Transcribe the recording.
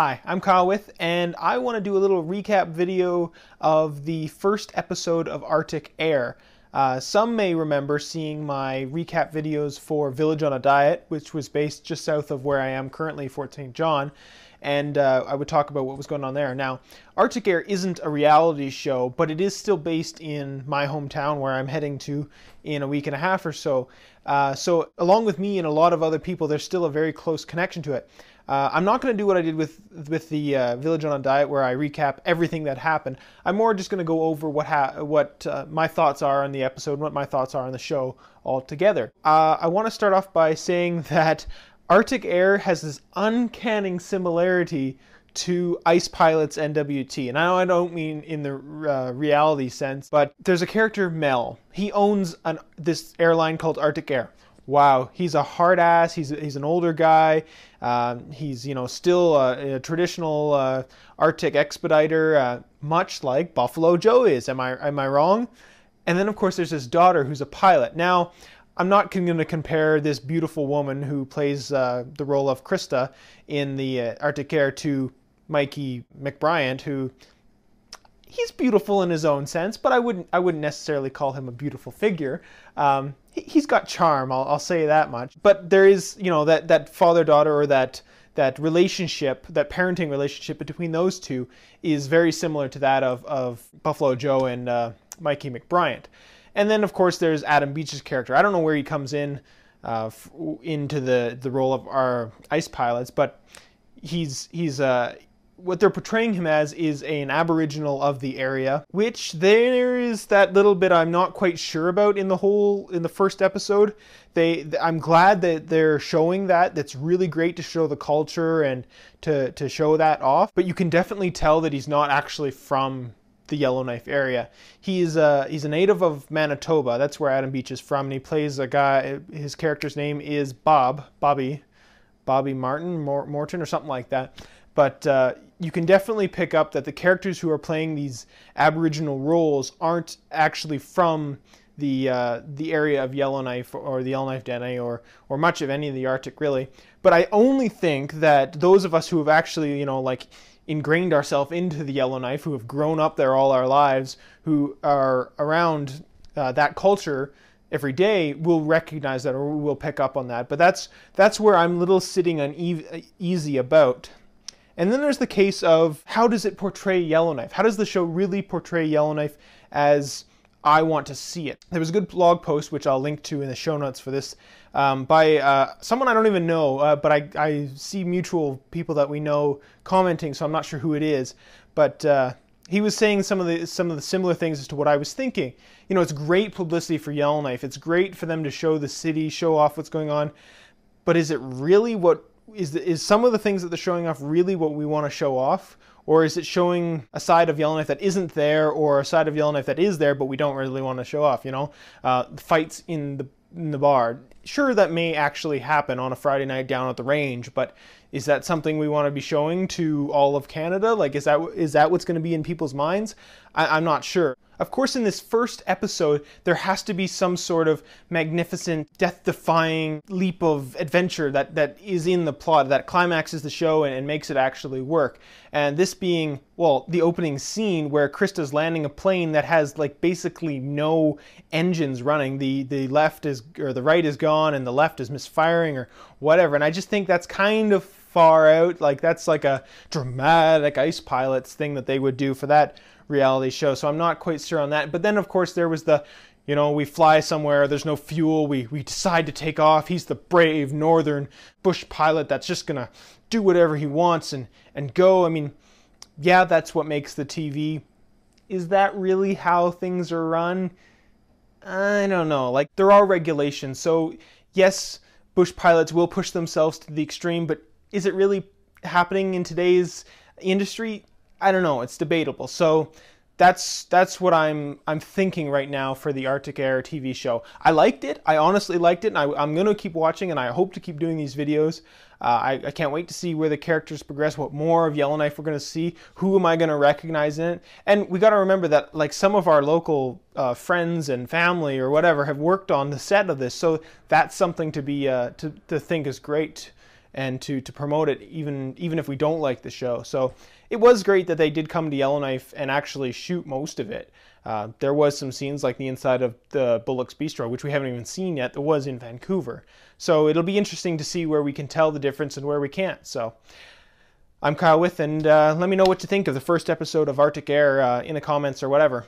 Hi, I'm KyleWith, and I want to do a little recap video of the first episode of Arctic Air. Some may remember seeing my recap videos for Village on a Diet, which was based just south of where I am currently, Fort St. John, and I would talk about what was going on there. Now, Arctic Air isn't a reality show, but it is still based in my hometown where I'm heading to in a week and a half or so. So along with me and a lot of other people, there's still a very close connection to it. I'm not going to do what I did with the Village on a Diet, where I recap everything that happened. I'm more just going to go over what my thoughts are on the episode and what my thoughts are on the show altogether. I want to start off by saying that Arctic Air has this uncanny similarity to Ice Pilot's NWT. And I don't mean in the reality sense, but there's a character, Mel. He owns this airline called Arctic Air. Wow, he's a hard ass. He's an older guy. He's still a traditional Arctic expediter, much like Buffalo Joe is. Am I wrong? And then of course there's his daughter who's a pilot. Now, I'm not going to compare this beautiful woman who plays the role of Krista in the Arctic Air to Mikey McBryant, who he's beautiful in his own sense, but I wouldn't necessarily call him a beautiful figure. He's got charm, I'll say that much. But there is, that father-daughter, or that relationship, that parenting relationship between those two is very similar to that of Buffalo Joe and Mikey McBryant. And then, of course, there's Adam Beach's character. I don't know where he comes in into the role of our ice pilots, but he's what they're portraying him as is an Aboriginal of the area, which there is that little bit I'm not quite sure about in the first episode. I'm glad that they're showing that. That's really great to show the culture and to show that off. But you can definitely tell that he's not actually from the Yellowknife area. He's a native of Manitoba. That's where Adam Beach is from, and he plays a guy. His character's name is Bobby Morton or something like that. But you can definitely pick up that the characters who are playing these Aboriginal roles aren't actually from the area of Yellowknife or the Yellowknife Dene or much of any of the Arctic, really. But I only think that those of us who have actually, ingrained ourselves into the Yellowknife, who have grown up there all our lives, who are around that culture every day, will recognize that, or will pick up on that. But that's where I'm a little sitting uneasy about. And then there's the case of, how does it portray Yellowknife? How does the show really portray Yellowknife as I want to see it? There was a good blog post, which I'll link to in the show notes for this, by someone I don't even know, but I see mutual people that we know commenting, so I'm not sure who it is. But he was saying some of the similar things as to what I was thinking. It's great publicity for Yellowknife. It's great for them to show the city, show off what's going on. But is it really what... Is some of the things that they're showing off really what we want to show off? Or is it showing a side of Yellowknife that isn't there, or a side of Yellowknife that is there but we don't really want to show off, fights in the bar. Sure, that may actually happen on a Friday night down at the range, but is that something we want to be showing to all of Canada? Like, is that what's going to be in people's minds? I'm not sure. Of course, in this first episode, there has to be some sort of magnificent, death-defying leap of adventure that is in the plot, that climaxes the show and makes it actually work. And this being, well, the opening scene where Krista's landing a plane that has basically no engines running. The right is gone and the left is misfiring or whatever. And I just think that's kind of far out. That's like a dramatic Ice Pilots thing that they would do for that reality show. So I'm not quite sure on that. But then of course there was the, we fly somewhere, there's no fuel, we decide to take off. He's the brave northern bush pilot that's just gonna do whatever he wants and go. I mean, yeah, that's what makes the TV. Is that really how things are run? I don't know. There are regulations. So yes, bush pilots will push themselves to the extreme, but is it really happening in today's industry? I don't know. It's debatable. So that's what I'm thinking right now for the Arctic Air TV show. I liked it. I honestly liked it, and I'm going to keep watching, and I hope to keep doing these videos. I can't wait to see where the characters progress, what more of Yellowknife we're going to see, who am I going to recognize in it. And we got to remember that some of our local friends and family or whatever have worked on the set of this, so that's something to be to think is great. and to promote it even if we don't like the show. So it was great that they did come to Yellowknife and actually shoot most of it. There was some scenes like the inside of the Bullock's Bistro, which we haven't even seen yet, that was in Vancouver. So it'll be interesting to see where we can tell the difference and where we can't. So I'm KyleWith, and let me know what you think of the first episode of Arctic Air in the comments or whatever.